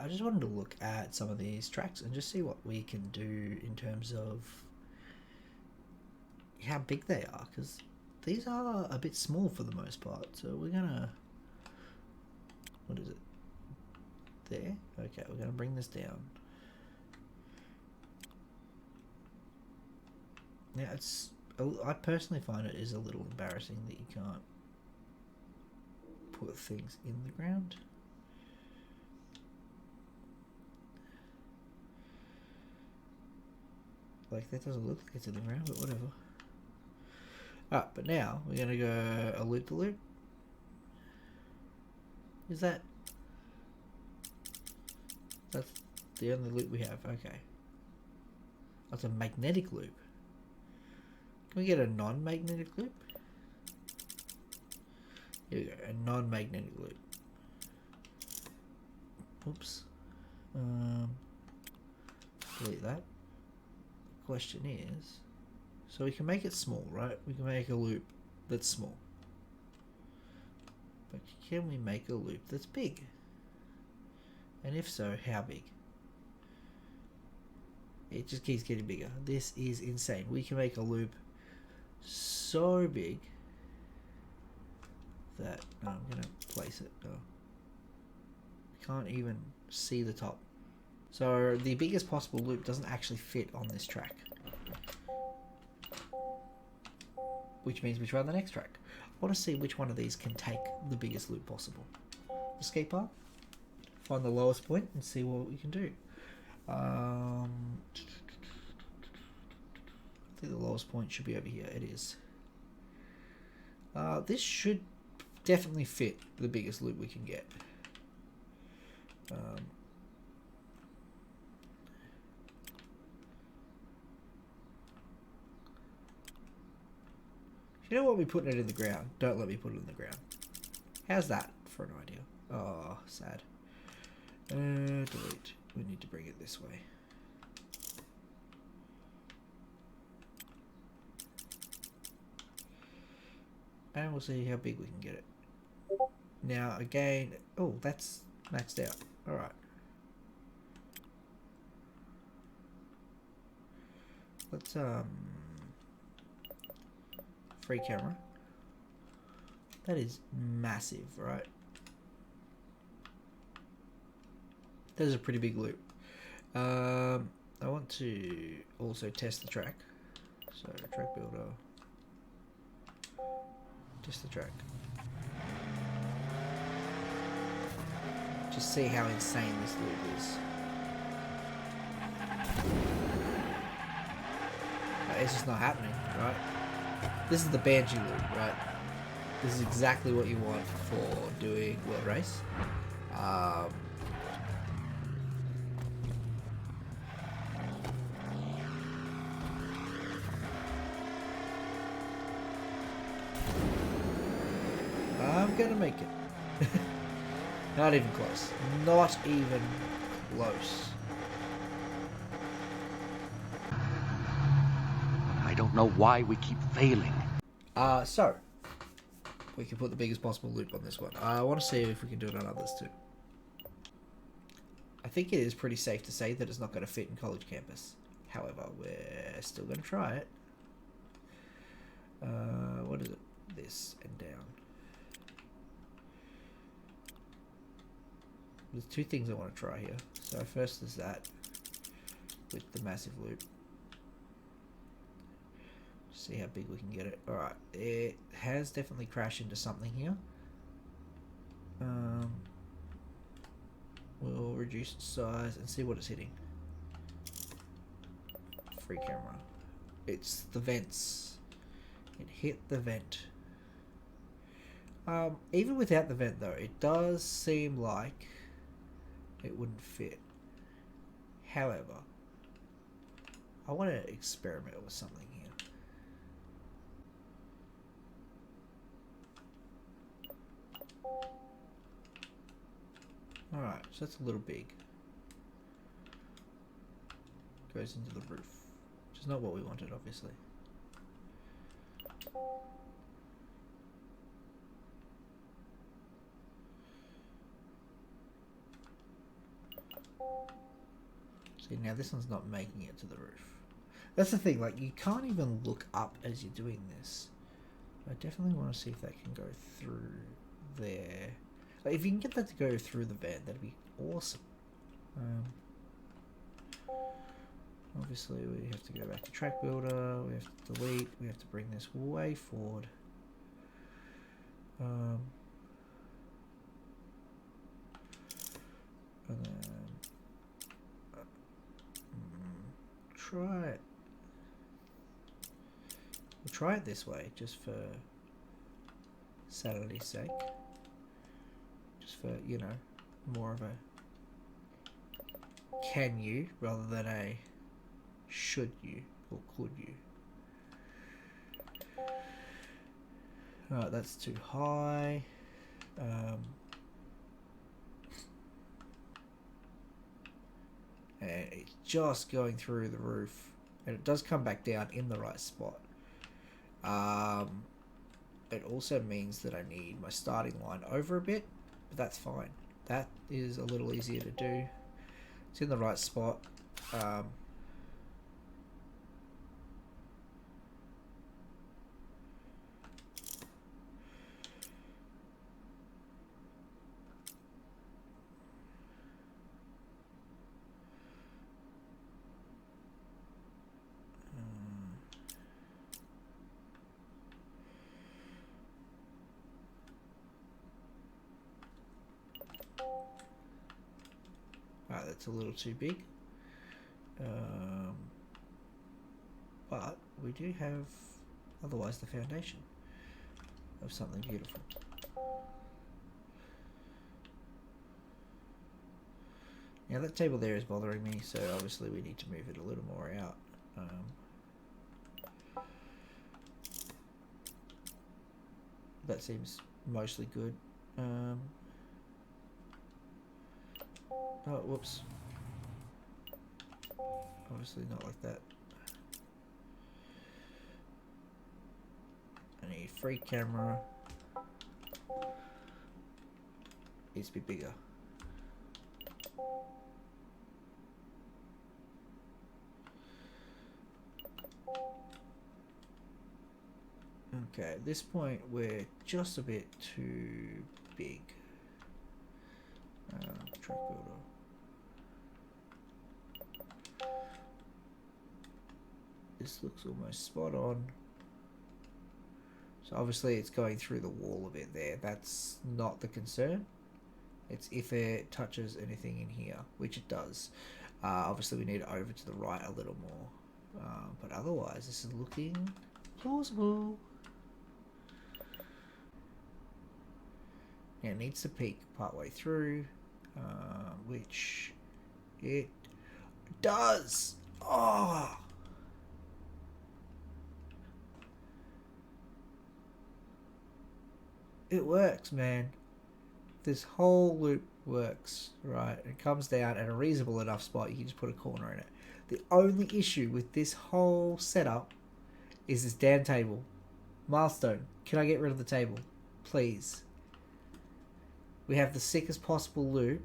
I just wanted to look at some of these tracks and just see what we can do in terms of how big they are, because these are a bit small for the most part. So we're gonna, what is it? There. Okay, we're gonna bring this down. Now it's, I personally find it is a little embarrassing that you can't put things in the ground. Like, that doesn't look like it's in the ground, but whatever. Alright, but now we're going to go a loop to loop. Is that... That's the only loop we have, okay. That's a magnetic loop. Can we get a non-magnetic loop? Here we go, a non-magnetic loop. Oops. Delete that. Question is, so we can make it small, right? We can make a loop that's small, but can we make a loop that's big? And if so, how big? It just keeps getting bigger. This is insane. We can make a loop so big that I'm gonna place it. I can't even see the top. So the biggest possible loop doesn't actually fit on this track, which means we try the next track. I want to see which one of these can take the biggest loop possible. Escape path, find the lowest point and see what we can do. I think the lowest point should be over here. It is. This should definitely fit the biggest loop we can get. You know what? We putting it in the ground. Don't let me put it in the ground. How's that for an idea? Oh, sad. Delete. We need to bring it this way. And we'll see how big we can get it. Now again, oh, that's maxed out. Alright. Let's free camera. That is massive, right? That is a pretty big loop. I want to also test the track. So track builder. Test the track. Just see how insane this loop is. It's just not happening, right? This is the Banshee loop, right? This is exactly what you want for doing World Race. I'm gonna make it. Not even close. Not even close. I don't know why we keep failing. So we can put the biggest possible loop on this one. I want to see if we can do it on others too. I think it is pretty safe to say that it's not going to fit in college campus. However, we're still going to try it. What is it? This and down. There's two things I want to try here. So first is that with the massive loop. See how big we can get it. Alright, it has definitely crashed into something here. We'll reduce its size and see what it's hitting. Free camera. It's the vents. It hit the vent. Even without the vent though, it does seem like it wouldn't fit. However, I want to experiment with something here. Alright, so that's a little big. Goes into the roof, which is not what we wanted, obviously. See, now this one's not making it to the roof. That's the thing, like, you can't even look up as you're doing this. I definitely want to see if that can go through there. Like, if you can get that to go through the vent, that'd be awesome. Obviously, we have to go back to track builder, we have to delete, we have to bring this way forward. And then try it. We'll try it this way, just for sanity's sake. Just for, you know, more of a can you rather than a should you or could you. Alright, that's too high. And it's just going through the roof, and it does come back down in the right spot. It also means that I need my starting line over a bit, but that's fine. That is a little easier to do. It's in the right spot. That's a little too big. But we do have otherwise the foundation of something beautiful. Now that table there is bothering me, so obviously we need to move it a little more out. That seems mostly good. Oh, whoops. Obviously not like that. I need free camera. Needs to be bigger. Okay, at this point we're just a bit too big. Track builder. This looks almost spot on. So obviously it's going through the wall a bit there. That's not the concern. It's if it touches anything in here, which it does. Obviously we need it over to the right a little more. But otherwise this is looking plausible. Now it needs to peak partway through, which it does. Oh! It works, man. This whole loop works, right? It comes down at a reasonable enough spot. You can just put a corner in it. The only issue with this whole setup is this damn table. Milestone, can I get rid of the table? Please. We have the sickest possible loop.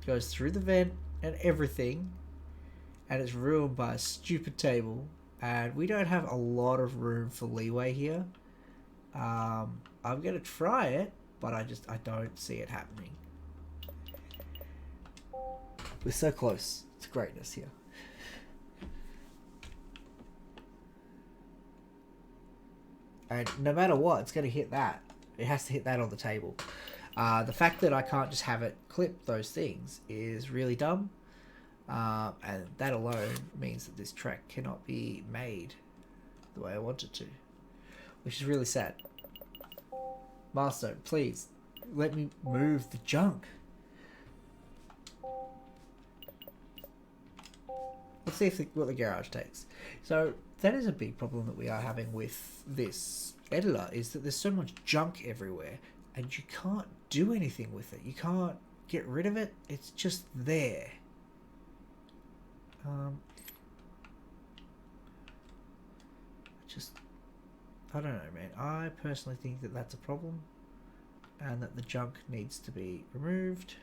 Goes through the vent and everything. And it's ruined by a stupid table. And we don't have a lot of room for leeway here. I'm going to try it, but I don't see it happening. We're so close to greatness here. And no matter what, it's going to hit that. It has to hit that on the table. The fact that I can't just have it clip those things is really dumb. And that alone means that this track cannot be made the way I want it to. Which is really sad. Milestone, please, let me move the junk. Let's see what the garage takes. So that is a big problem that we are having with this editor, is that there's so much junk everywhere and you can't do anything with it. You can't get rid of it. It's just there. I don't know, man. I personally think that that's a problem and that the junk needs to be removed.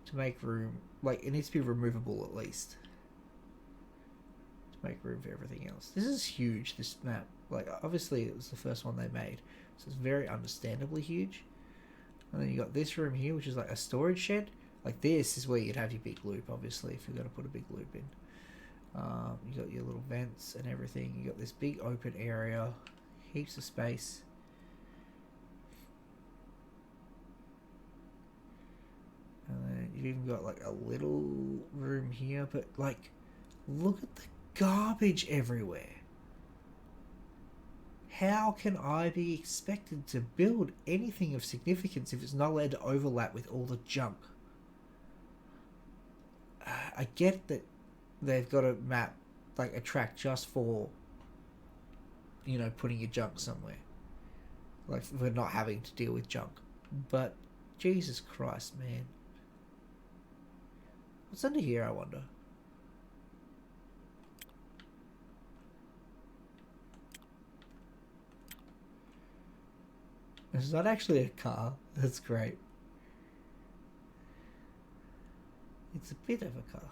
to make room. Like, it needs to be removable at least. To make room for everything else. This is huge, this map. Like, obviously it was the first one they made. So it's very understandably huge. And then you got this room here, which is like a storage shed. Like, this is where you'd have your big loop, obviously, if you're going to put a big loop in. You got your little vents and everything. You got this big open area. Heaps of space. And then you've even got like a little room here. But like, look at the garbage everywhere. How can I be expected to build anything of significance if it's not allowed to overlap with all the junk? I get that they've got a map, like a track just for, you know, putting your junk somewhere. Like, for not having to deal with junk. But, Jesus Christ, man. What's under here, I wonder? It's not actually a car. That's great. It's a bit of a car.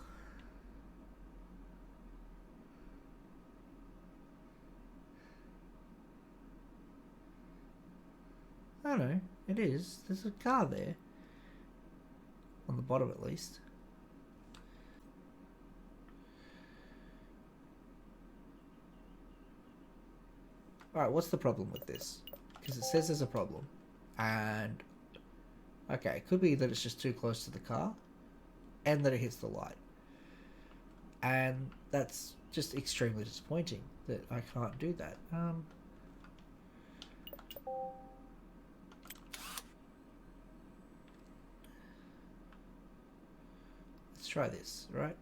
I don't know. It is. There's a car there. On the bottom, at least. Alright, what's the problem with this? Because it says there's a problem. And... okay, it could be that it's just too close to the car. And that it hits the light. And that's just extremely disappointing that I can't do that. Let's try this, right?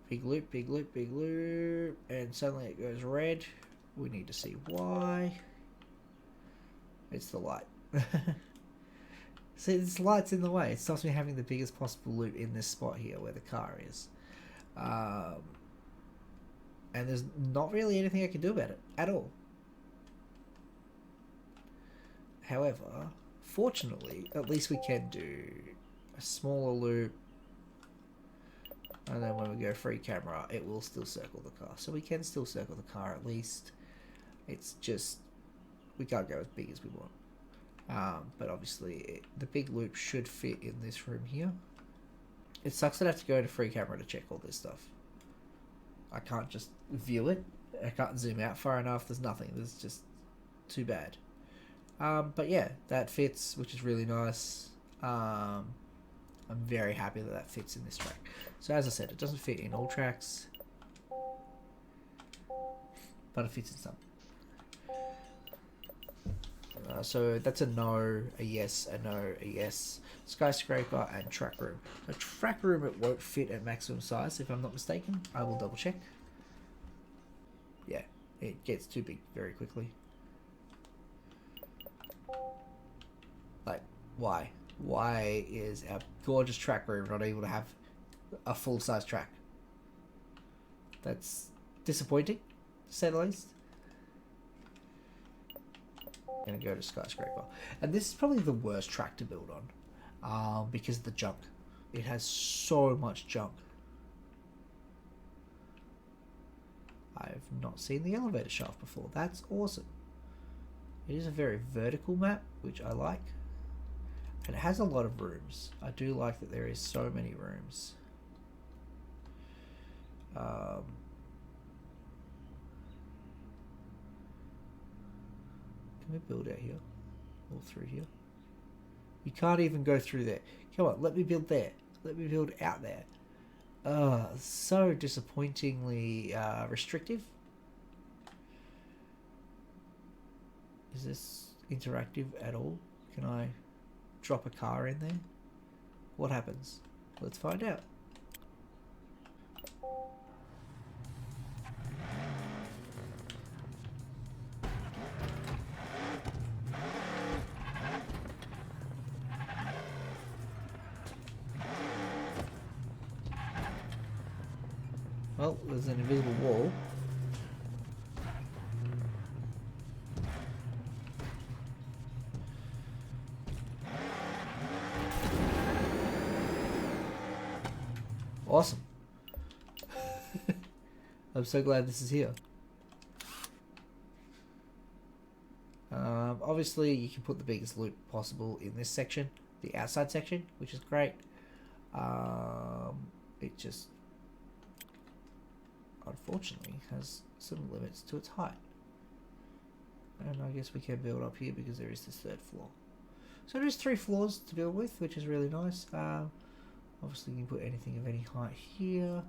Big loop, big loop, big loop, and suddenly it goes red. We need to see why. It's the light. See, this light's in the way. It stops me having the biggest possible loop in this spot here where the car is. And there's not really anything I can do about it at all. However, fortunately, at least we can do a smaller loop. And then when we go free camera, it will still circle the car. So we can still circle the car at least. It's just, we can't go as big as we want. But obviously, the big loop should fit in this room here. It sucks that I have to go to free camera to check all this stuff. I can't just view it. I can't zoom out far enough. There's nothing. There's just too bad. But yeah, that fits, which is really nice. I'm very happy that that fits in this track. So as I said, it doesn't fit in all tracks, but it fits in some. So that's a no, a yes, a no, a yes. Skyscraper and track room. The track room, it won't fit at maximum size, if I'm not mistaken. I will double check. Yeah, it gets too big very quickly. Like, why? Why is our gorgeous track room not able to have a full-size track? That's disappointing, to say the least. I'm going to go to Skyscraper. And this is probably the worst track to build on, because of the junk. It has so much junk. I've not seen the elevator shaft before. That's awesome. It is a very vertical map, which I like. And it has a lot of rooms. I do like that there is so many rooms. Can we build out here? Or through here? You can't even go through there. Come on, let me build there. Let me build out there. So disappointingly restrictive. Is this interactive at all? Can I drop a car in there? What happens? Let's find out. Well, there's an invisible wall. Awesome. I'm so glad this is here. Obviously, you can put the biggest loop possible in this section, the outside section, which is great. It just, unfortunately, has some limits to its height. And I guess we can build up here because there is this third floor. So there's 3 floors to build with, which is really nice. Obviously, you can put anything of any height here.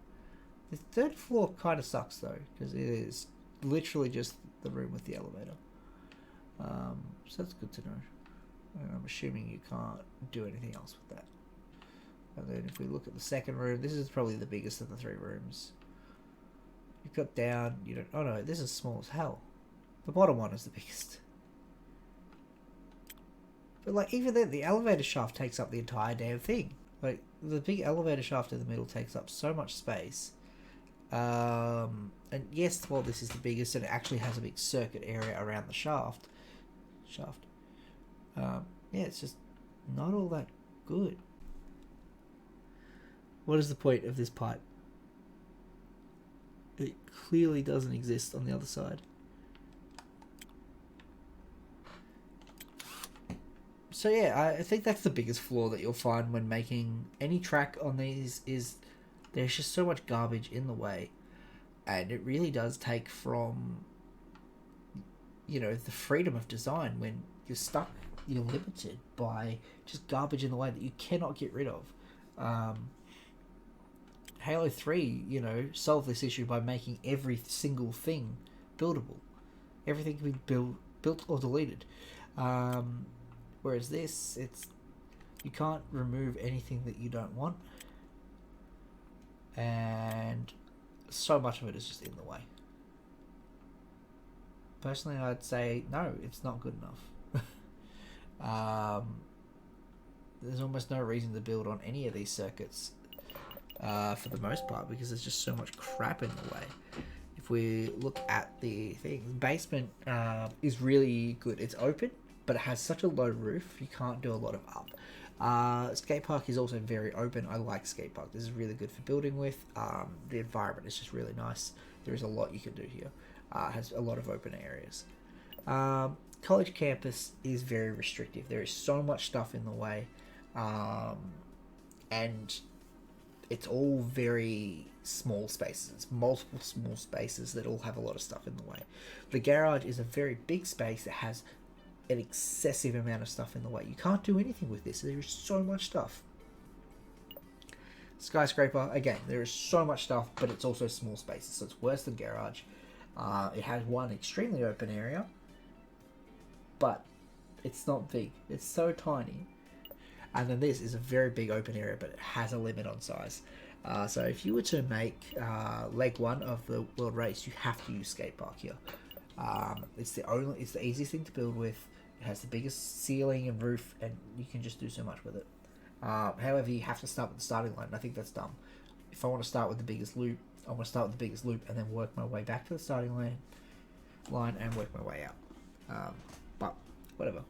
The third floor kind of sucks though, because it is literally just the room with the elevator. So that's good to know. And I'm assuming you can't do anything else with that. And then if we look at the second room, this is probably the biggest of the 3 rooms. You've got down, you don't, oh no, this is small as hell. The bottom one is the biggest. But like, even then, the elevator shaft takes up the entire damn thing. Like, the big elevator shaft in the middle takes up so much space. And yes, while this is the biggest, and it actually has a big circuit area around the shaft. Yeah, it's just not all that good. What is the point of this pipe? It clearly doesn't exist on the other side. So yeah, I think that's the biggest flaw that you'll find when making any track on these is there's just so much garbage in the way, and it really does take from, you know, the freedom of design when you're stuck, you're limited by just garbage in the way that you cannot get rid of. Halo 3, you know, solved this issue by making every single thing buildable. Everything can be built or deleted. Whereas this, you can't remove anything that you don't want. And so much of it is just in the way. Personally, I'd say, no, it's not good enough. There's almost no reason to build on any of these circuits for the most part, because there's just so much crap in the way. If we look at the thing, basement is really good. It's open, but it has such a low roof, you can't do a lot of up. Skate park is also very open. I like skate park. This is really good for building with. The environment is just really nice. There is a lot you can do here. It has a lot of open areas. College campus is very restrictive. There is so much stuff in the way, and it's all very small spaces, multiple small spaces that all have a lot of stuff in the way. The garage is a very big space that has an excessive amount of stuff in the way. You can't do anything with this. There is so much stuff. Skyscraper, again, there is so much stuff, but it's also small spaces, so it's worse than garage. It has one extremely open area, but it's not big. It's so tiny. And then this is a very big open area, but it has a limit on size. So if you were to make leg 1 of the world race, you have to use skate park here. It's the easiest thing to build with. It has the biggest ceiling and roof, and you can just do so much with it. However, you have to start with the starting line. I think that's dumb. If I want to start with the biggest loop, I want to start with the biggest loop and then work my way back to the starting line and work my way out. But whatever.